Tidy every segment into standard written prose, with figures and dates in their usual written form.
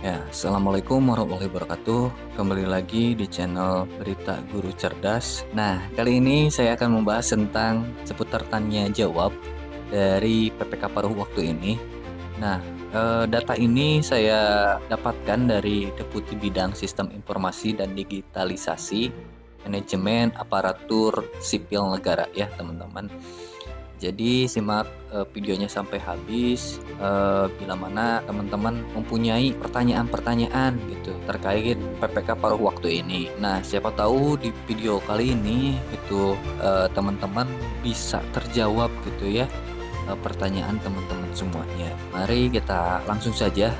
Ya, assalamualaikum warahmatullahi wabarakatuh. Kembali lagi di channel Berita Guru Cerdas. Nah, kali ini saya akan membahas tentang seputar tanya jawab dari PPK paruh waktu ini. Nah, data ini saya dapatkan dari Deputi Bidang Sistem Informasi dan Digitalisasi Manajemen Aparatur Sipil Negara ya, teman-teman. Jadi simak videonya sampai habis, bila mana teman-teman mempunyai pertanyaan-pertanyaan gitu terkait PPK paruh waktu ini. Nah, siapa tahu di video kali ini itu teman-teman bisa terjawab gitu ya, pertanyaan teman-teman semuanya. Mari kita langsung saja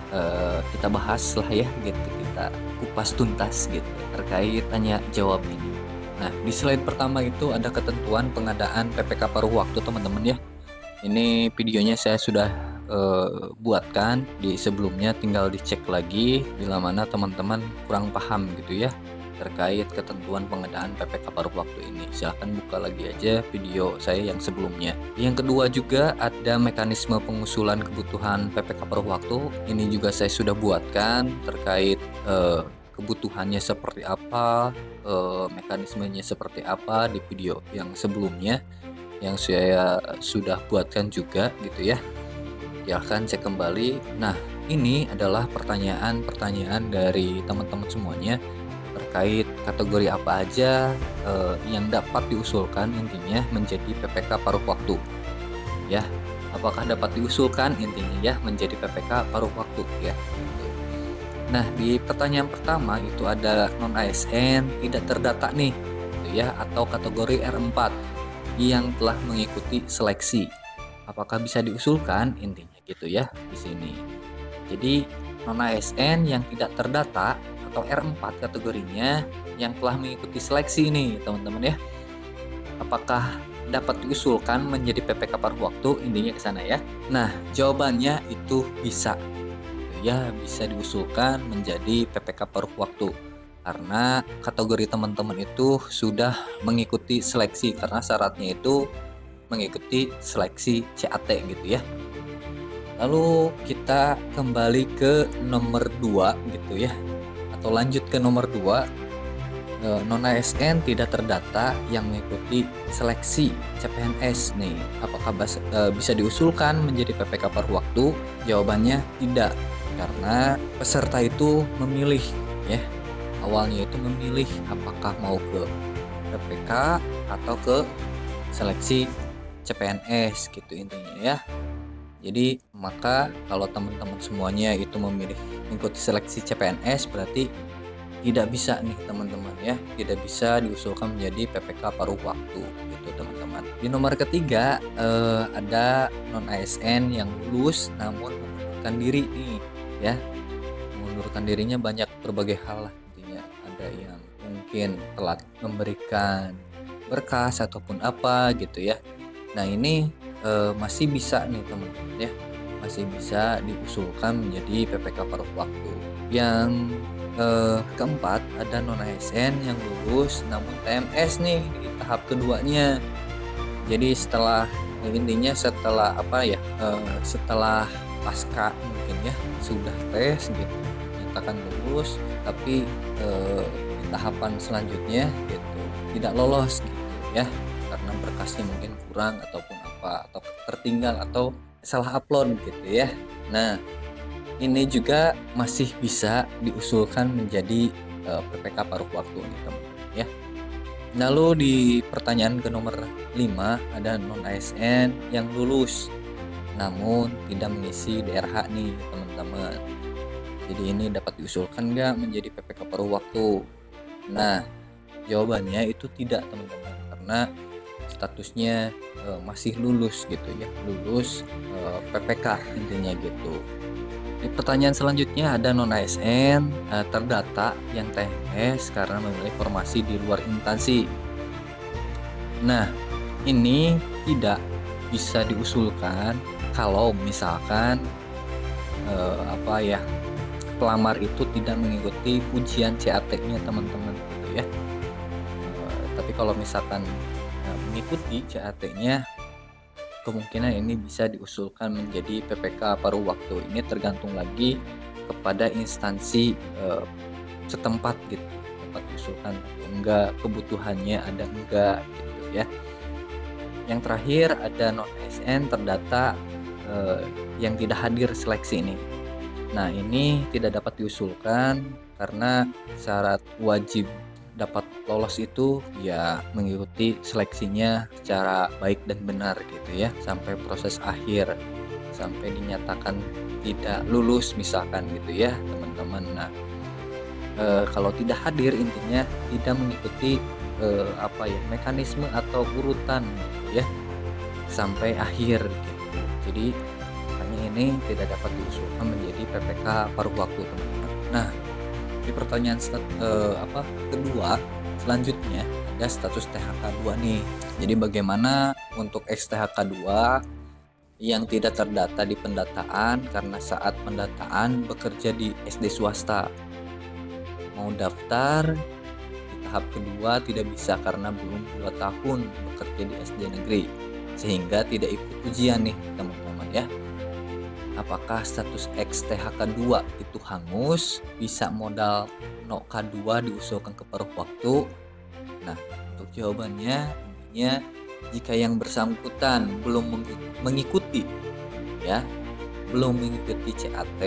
kita bahas lah ya gitu, kita kupas tuntas gitu terkait tanya jawab ini. Nah, di slide pertama itu ada ketentuan pengadaan PPK paruh waktu, teman-teman ya. Ini videonya saya sudah buatkan di sebelumnya, tinggal dicek lagi bila mana teman-teman kurang paham gitu ya terkait ketentuan pengadaan PPK paruh waktu ini. Silahkan buka lagi aja video saya yang sebelumnya. Yang kedua juga ada mekanisme pengusulan kebutuhan PPK paruh waktu. Ini juga saya sudah buatkan terkait kebutuhannya seperti apa, mekanismenya seperti apa di video yang sebelumnya yang saya sudah buatkan juga gitu ya. Silahkan cek kembali. Nah, ini adalah pertanyaan-pertanyaan dari teman-teman semuanya terkait kategori apa aja yang dapat diusulkan intinya menjadi PPK paruh waktu ya. Apakah dapat diusulkan intinya ya menjadi PPK paruh waktu ya. Nah, di pertanyaan pertama itu ada non ASN tidak terdata nih gitu ya, atau kategori R4 yang telah mengikuti seleksi. Apakah bisa diusulkan intinya gitu ya di sini. Jadi non ASN yang tidak terdata atau R4 kategorinya yang telah mengikuti seleksi ini, teman-teman ya. Apakah dapat diusulkan menjadi PPK paruh waktu, intinya ke sana ya. Nah, jawabannya itu bisa ya, bisa diusulkan menjadi PPK paruh waktu karena kategori teman-teman itu sudah mengikuti seleksi, karena syaratnya itu mengikuti seleksi CAT gitu ya. Lalu kita kembali ke nomor 2 gitu ya, atau lanjut ke nomor 2, non ASN tidak terdata yang mengikuti seleksi CPNS nih. Apakah bisa diusulkan menjadi PPK paruh waktu? Jawabannya tidak, karena peserta itu memilih ya. Awalnya itu memilih apakah mau ke PPK atau ke seleksi CPNS gitu intinya ya. Jadi maka kalau teman-teman semuanya itu memilih mengikuti seleksi CPNS, berarti tidak bisa nih teman-teman ya, tidak bisa diusulkan menjadi PPK paruh waktu gitu teman-teman. Di nomor ketiga ada non ASN yang lulus namun mengundurkan diri nih ya. Mengundurkan dirinya banyak berbagai hal lah intinya. Ada yang mungkin telat memberikan berkas ataupun apa gitu ya. Nah, ini masih bisa nih teman-teman ya, masih bisa diusulkan menjadi PPK paruh waktu. Yang keempat ada non ASN yang lulus namun TMS nih di tahap keduanya. Jadi setelah intinya setelah apa ya, setelah pasca mungkin ya sudah tes gitu nyatakan lulus, tapi di tahapan selanjutnya gitu tidak lolos gitu ya, karena berkasnya mungkin kurang ataupun apa, atau tertinggal atau salah upload gitu ya. Nah, ini juga masih bisa diusulkan menjadi PPK paruh waktu nih teman-teman ya. Lalu di pertanyaan ke nomor 5 ada non ASN yang lulus namun tidak mengisi DRH nih teman-teman. Jadi ini dapat diusulkan nggak menjadi PPK paruh waktu? Nah, jawabannya itu tidak teman-teman, karena statusnya masih lulus gitu ya, lulus PPK intinya gitu. Di pertanyaan selanjutnya ada non ASN terdata yang TMS karena memilih formasi di luar instansi. Nah, ini tidak bisa diusulkan kalau misalkan apa ya, pelamar itu tidak mengikuti ujian CAT-nya teman-teman gitu ya. Tapi kalau misalkan mengikuti CAT-nya, kemungkinan ini bisa diusulkan menjadi PPK paruh waktu. Ini tergantung lagi kepada instansi setempat gitu, dapat diusulkan atau enggak, kebutuhannya ada enggak gitu ya. Yang terakhir ada non ASN terdata yang tidak hadir seleksi ini. Nah, ini tidak dapat diusulkan karena syarat wajib dapat lolos itu ya mengikuti seleksinya secara baik dan benar gitu ya, sampai proses akhir, sampai dinyatakan tidak lulus misalkan gitu ya teman-teman. Nah, kalau tidak hadir intinya tidak mengikuti mekanisme atau urutan gitu ya sampai akhir gitu. Jadi makanya ini tidak dapat diusulkan menjadi PPK paruh waktu teman-teman. Nah, di pertanyaan kedua selanjutnya ada status THK 2 nih. Jadi bagaimana untuk THK 2 yang tidak terdata di pendataan karena saat pendataan bekerja di SD swasta. Mau daftar di tahap kedua tidak bisa karena belum 2 tahun bekerja di SD negeri, sehingga tidak ikut ujian nih teman-teman ya. Apakah status THK 2 itu hangus, bisa modal K2 diusulkan ke paruh waktu? Nah, untuk jawabannya intinya jika yang bersangkutan belum mengikuti ya, belum mengikuti CAT,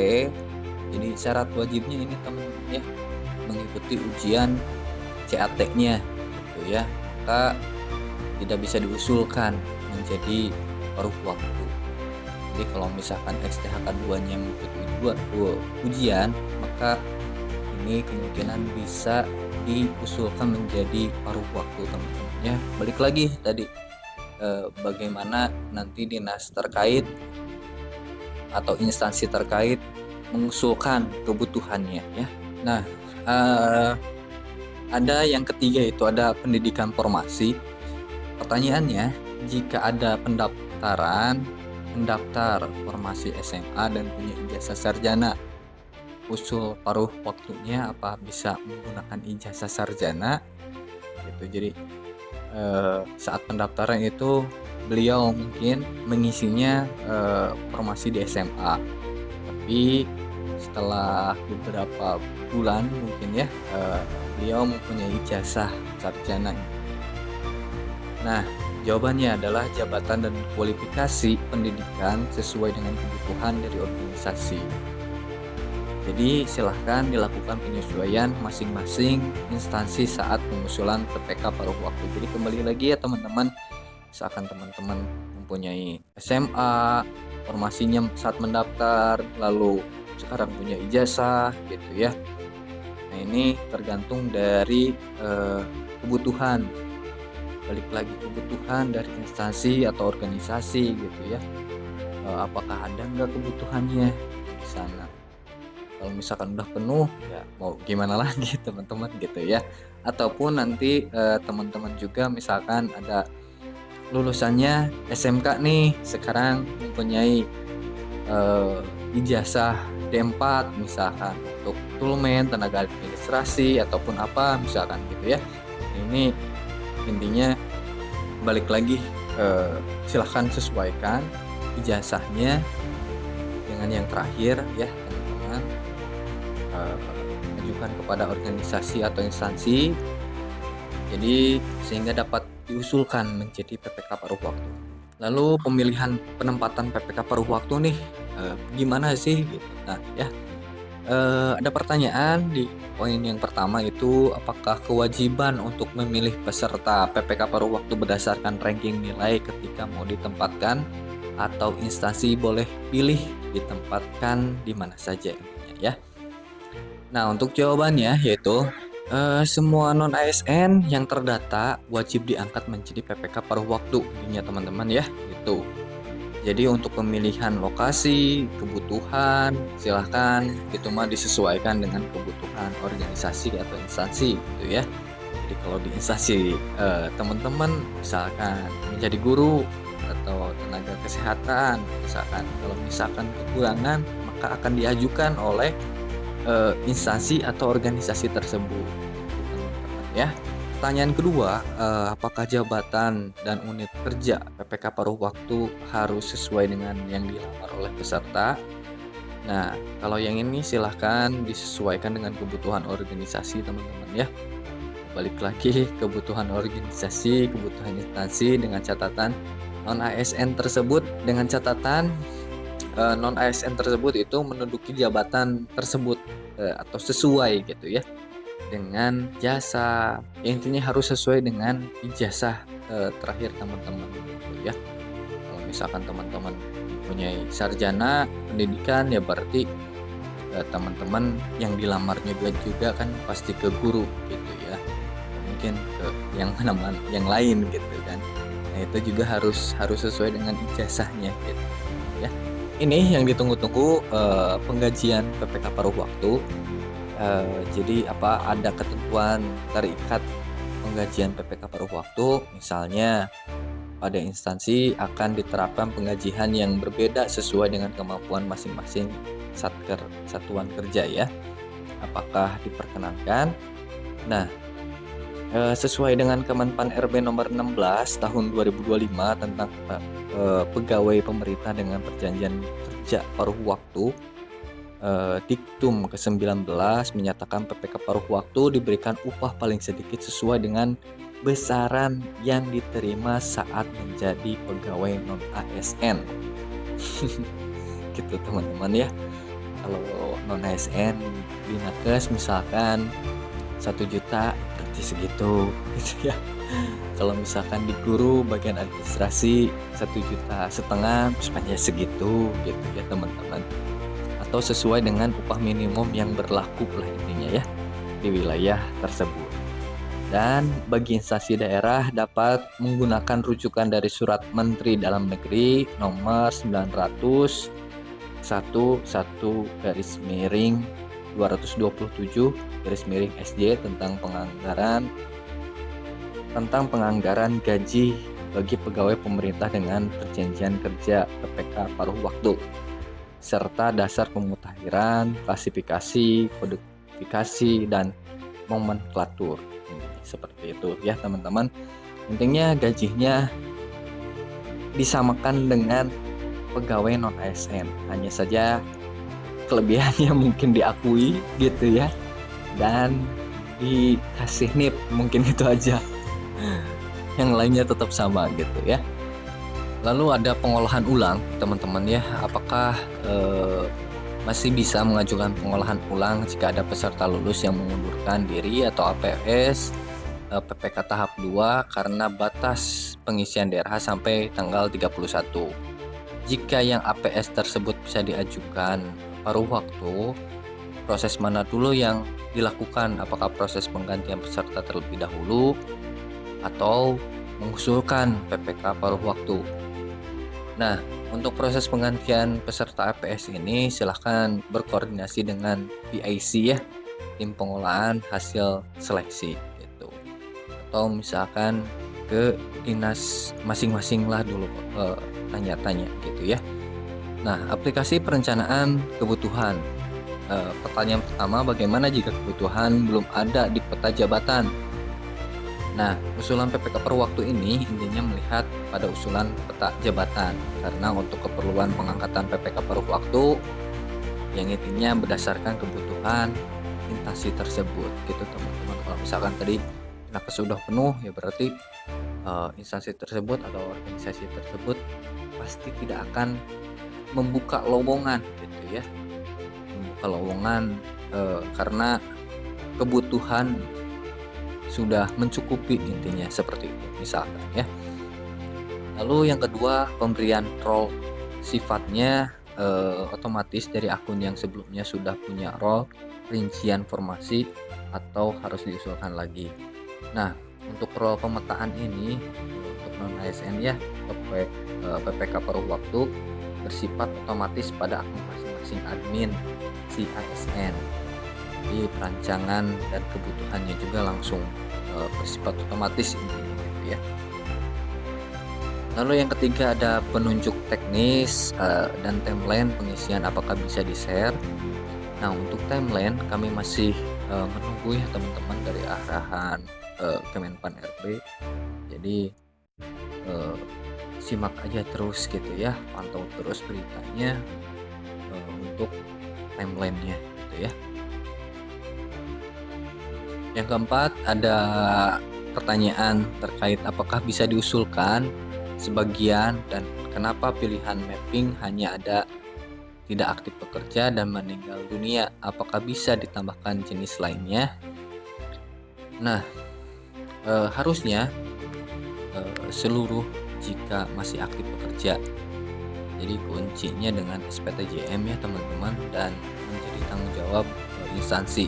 jadi syarat wajibnya ini teman-teman ya, mengikuti ujian CAT-nya gitu ya, maka tidak bisa diusulkan menjadi paruh waktu. Jadi kalau misalkan THK 2-nya mengikuti ujian, maka ini kemungkinan bisa diusulkan menjadi paruh waktu teman-teman ya. Balik lagi tadi bagaimana nanti dinas terkait atau instansi terkait mengusulkan kebutuhannya ya. Nah, ada yang ketiga itu ada pendidikan formasi. Pertanyaannya, jika ada pendaftar formasi SMA dan punya ijazah sarjana, usul paruh waktunya apa bisa menggunakan ijazah sarjana gitu. Jadi saat pendaftaran itu beliau mungkin mengisinya formasi di SMA, tapi setelah beberapa bulan mungkin ya beliau mempunyai ijazah sarjana. Nah, jawabannya adalah jabatan dan kualifikasi pendidikan sesuai dengan kebutuhan dari organisasi. Jadi silahkan dilakukan penyesuaian masing-masing instansi saat pengusulan PPK paruh waktu. Jadi kembali lagi ya teman-teman, misalkan teman-teman mempunyai SMA, formasinya saat mendaftar, lalu sekarang punya ijazah gitu ya. Nah, ini tergantung dari kebutuhan. Balik lagi kebutuhan dari instansi atau organisasi gitu ya. Apakah ada nggak kebutuhannya di sana? Kalau misalkan udah penuh ya mau gimana lagi teman-teman gitu ya. Ataupun nanti teman-teman juga misalkan ada lulusannya SMK nih, sekarang mempunyai ijazah D4 misalkan untuk tulmen, tenaga administrasi ataupun apa misalkan gitu ya. Ini intinya balik lagi silahkan sesuaikan ijazahnya dengan yang terakhir ya teman-teman, ajukan kepada organisasi atau instansi jadi sehingga dapat diusulkan menjadi PPK paruh waktu. Lalu pemilihan penempatan PPK paruh waktu nih gimana sih gitu. Nah ya ada pertanyaan di poin yang pertama itu, apakah kewajiban untuk memilih peserta PPK paruh waktu berdasarkan ranking nilai ketika mau ditempatkan, atau instansi boleh pilih ditempatkan di mana saja intinya ya. Nah, untuk jawabannya yaitu semua non ASN yang terdata wajib diangkat menjadi PPK paruh waktu intinya teman-teman ya gitu. Jadi untuk pemilihan lokasi, kebutuhan, silahkan itu mah disesuaikan dengan kebutuhan organisasi atau instansi gitu ya. Jadi kalau di instansi teman-teman misalkan menjadi guru atau tenaga kesehatan, kalau misalkan kekurangan maka akan diajukan oleh instansi atau organisasi tersebut teman-teman ya. Pertanyaan kedua, apakah jabatan dan unit kerja PPK paruh waktu harus sesuai dengan yang dilamar oleh peserta? Nah, kalau yang ini silahkan disesuaikan dengan kebutuhan organisasi teman-teman ya. Balik lagi kebutuhan organisasi, kebutuhan instansi dengan catatan non ASN tersebut dengan catatan non ASN tersebut itu menduduki jabatan tersebut atau sesuai gitu ya dengan jasa. Ya, intinya harus sesuai dengan ijazah terakhir teman-teman gitu ya. Kalau misalkan teman-teman mempunyai sarjana pendidikan ya berarti teman-teman yang dilamar juga kan pasti ke guru gitu ya. Mungkin ke yang mana yang lain gitu kan. Nah, itu juga harus sesuai dengan ijazahnya gitu ya. Ini yang ditunggu-tunggu penggajian PPK paruh waktu. Jadi ada ketentuan terikat penggajian PPK paruh waktu, misalnya pada instansi akan diterapkan penggajian yang berbeda sesuai dengan kemampuan masing-masing satuan kerja ya. Apakah diperkenankan? Nah, sesuai dengan Kemenpan RB nomor 16 tahun 2025 tentang pegawai pemerintah dengan perjanjian kerja paruh waktu, Diktum ke-19 menyatakan PPK paruh waktu diberikan upah paling sedikit sesuai dengan besaran yang diterima saat menjadi pegawai non ASN. Gitu teman-teman ya. Kalau non ASN di nakes misalkan 1 juta berarti segitu gitu ya. Kalau misalkan di guru bagian administrasi 1,5 juta misalnya segitu gitu ya teman-teman. Atau sesuai dengan upah minimum yang berlaku lah intinya ya di wilayah tersebut. Dan bagi instansi daerah dapat menggunakan rujukan dari Surat Menteri Dalam Negeri nomor 900 11/227/SJ tentang penganggaran gaji bagi pegawai pemerintah dengan perjanjian kerja PPK paruh waktu serta dasar pemutakhiran, klasifikasi, kodifikasi, dan nomenklatur. Seperti itu ya teman-teman. Intinya gajinya disamakan dengan pegawai non ASN. Hanya saja kelebihannya mungkin diakui gitu ya. Dan dikasih NIP mungkin itu aja. Yang lainnya tetap sama gitu ya. Lalu ada pengolahan ulang teman-teman ya. Apakah masih bisa mengajukan pengolahan ulang jika ada peserta lulus yang mengundurkan diri atau APS PPK tahap 2 karena batas pengisian DRH sampai tanggal 31. Jika yang APS tersebut bisa diajukan paruh waktu, proses mana dulu yang dilakukan? Apakah proses penggantian peserta terlebih dahulu atau mengusulkan PPK paruh waktu? Nah, untuk proses penggantian peserta APS ini silahkan berkoordinasi dengan PIC ya, tim pengolahan hasil seleksi gitu. Atau misalkan ke dinas masing-masing lah dulu tanya-tanya gitu ya. Nah, aplikasi perencanaan kebutuhan. Pertanyaan pertama, bagaimana jika kebutuhan belum ada di peta jabatan? Nah, usulan PPK per waktu ini intinya melihat pada usulan peta jabatan karena untuk keperluan pengangkatan PPK per waktu yang intinya berdasarkan kebutuhan instansi tersebut gitu teman-teman. Kalau misalkan tadi nakes sudah penuh ya berarti instansi tersebut atau organisasi tersebut pasti tidak akan membuka lowongan gitu ya. Membuka lowongan karena kebutuhan sudah mencukupi intinya seperti itu misalkan ya. Lalu yang kedua, pemberian role sifatnya otomatis dari akun yang sebelumnya sudah punya role, rincian formasi atau harus diusulkan lagi. Nah, untuk role pemetaan ini untuk non ASN ya PPK paruh waktu bersifat otomatis pada akun masing-masing admin si ASN. Jadi perancangan dan kebutuhannya juga langsung bersifat otomatis intinya gitu ya. Lalu yang ketiga ada penunjuk teknis dan timeline pengisian apakah bisa di-share. Nah, untuk timeline kami masih menunggu ya teman-teman dari arahan Kemenpan RB. Jadi simak aja terus gitu ya, pantau terus beritanya untuk timelinenya gitu ya. Yang keempat, ada pertanyaan terkait apakah bisa diusulkan sebagian dan kenapa pilihan mapping hanya ada tidak aktif bekerja dan meninggal dunia, apakah bisa ditambahkan jenis lainnya? Nah, harusnya seluruh jika masih aktif bekerja. Jadi kuncinya dengan SPTJM ya teman-teman, dan menjadi tanggung jawab instansi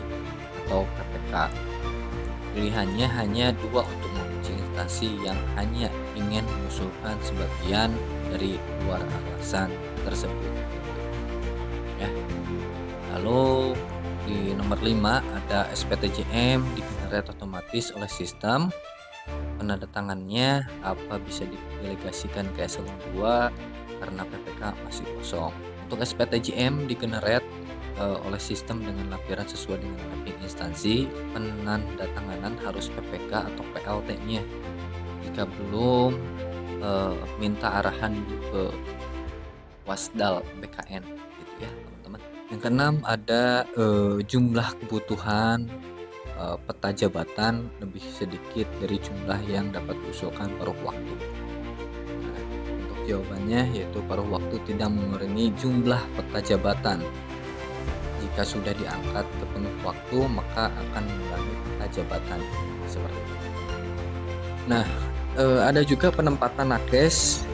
atau PPK. Pilihannya hanya dua untuk mengunci instansi yang hanya ingin mengusulkan sebagian dari luar alasan tersebut. Ya. Lalu di nomor 5 ada SPTJM digenerate otomatis oleh sistem. Penandatangannya apa bisa didelegasikan ke eselon 2 karena PPK masih kosong. Untuk SPTJM digenerate oleh sistem dengan lampiran sesuai dengan mapping instansi. Penandatanganan harus PPK atau PLT-nya. Jika belum, minta arahan ke Wasdal BKN gitu ya teman-teman. Yang keenam ada jumlah kebutuhan peta jabatan lebih sedikit dari jumlah yang dapat diusulkan paruh waktu. Nah, untuk jawabannya yaitu paruh waktu tidak mengurangi jumlah peta jabatan. Jika sudah diangkat ke penuh waktu, maka akan mengurangi peta jabatan seperti itu. Nah, ada juga penempatan nakes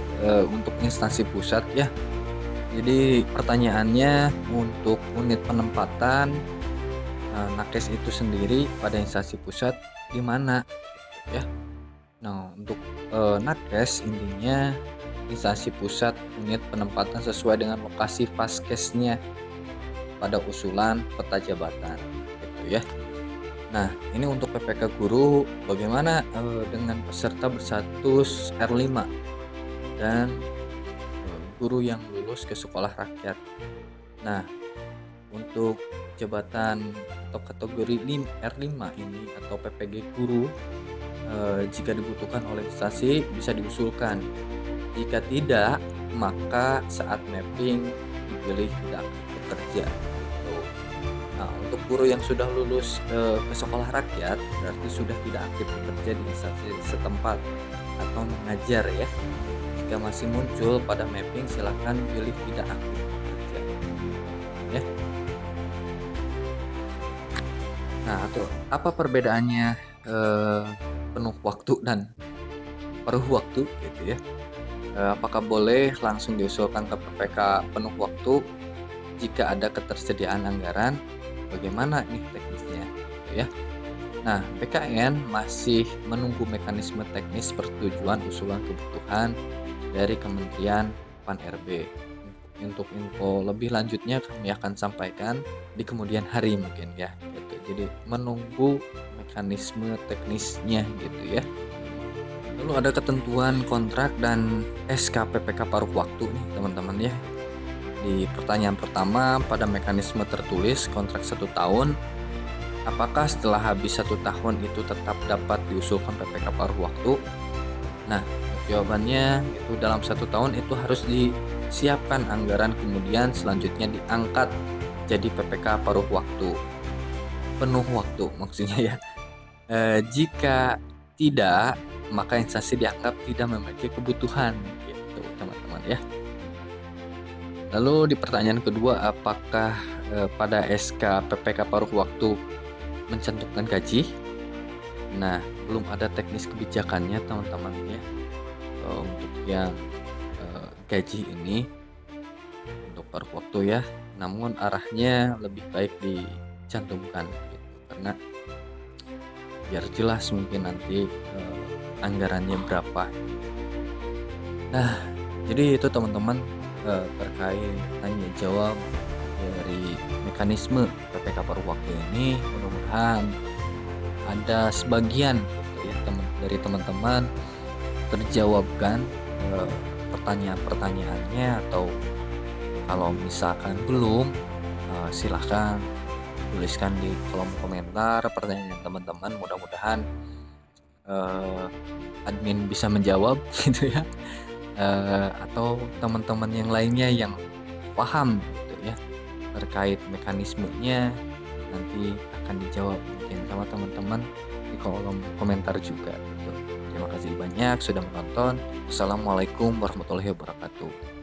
untuk instansi pusat ya. Jadi pertanyaannya untuk unit penempatan nakes itu sendiri pada instansi pusat di mana ya. Nah, untuk nakes intinya instansi pusat unit penempatan sesuai dengan lokasi vaskesnya pada usulan peta jabatan gitu ya. Nah, ini untuk PPK guru bagaimana dengan peserta berstatus R5 dan guru yang lulus ke sekolah rakyat. Nah, untuk jabatan atau kategori R5 ini atau PPG guru jika dibutuhkan oleh instansi bisa diusulkan. Jika tidak, maka saat mapping dipilih tidak bekerja. Nah, untuk guru yang sudah lulus ke sekolah rakyat berarti sudah tidak aktif bekerja di instansi setempat atau mengajar ya. Jika masih muncul pada mapping, silahkan pilih tidak aktif bekerja ya. Nah, atau apa perbedaannya penuh waktu dan paruh waktu gitu ya? Apakah boleh langsung diusulkan ke PPK penuh waktu jika ada ketersediaan anggaran? Bagaimana nih teknisnya gitu ya? Nah, PKN masih menunggu mekanisme teknis persetujuan usulan kebutuhan dari Kementerian Pan-RB. Untuk info lebih lanjutnya kami akan sampaikan di kemudian hari mungkin ya gitu. Jadi menunggu mekanisme teknisnya gitu ya. Lalu ada ketentuan kontrak dan SK PPK paruh waktu nih teman-teman ya. Di pertanyaan pertama, pada mekanisme tertulis kontrak 1 tahun, apakah setelah habis 1 tahun itu tetap dapat diusulkan PPK paruh waktu? Nah, jawabannya itu dalam 1 tahun itu harus disiapkan anggaran, kemudian selanjutnya diangkat jadi PPK paruh waktu, penuh waktu maksudnya ya. Jika tidak, maka instansi dianggap tidak memiliki kebutuhan gitu teman-teman ya. Lalu di pertanyaan kedua, apakah pada SK PPK paruh waktu mencantumkan gaji? Nah, belum ada teknis kebijakannya teman-teman ya untuk yang gaji ini untuk paruh waktu ya. Namun arahnya lebih baik dicantumkan gitu, karena biar jelas mungkin nanti anggarannya berapa. Nah, jadi itu teman-teman terkait tanya jawab dari mekanisme PPK paruh waktu ini. Mudah-mudahan ada sebagian gitu ya dari teman-teman terjawabkan pertanyaan-pertanyaannya, atau kalau misalkan belum silahkan tuliskan di kolom komentar pertanyaan teman-teman. Mudah-mudahan admin bisa menjawab gitu ya, atau teman-teman yang lainnya yang paham gitu ya terkait mekanismenya nanti akan dijawab mungkin sama teman-teman di kolom komentar juga gitu. Terima kasih banyak sudah menonton. Wassalamualaikum warahmatullahi wabarakatuh.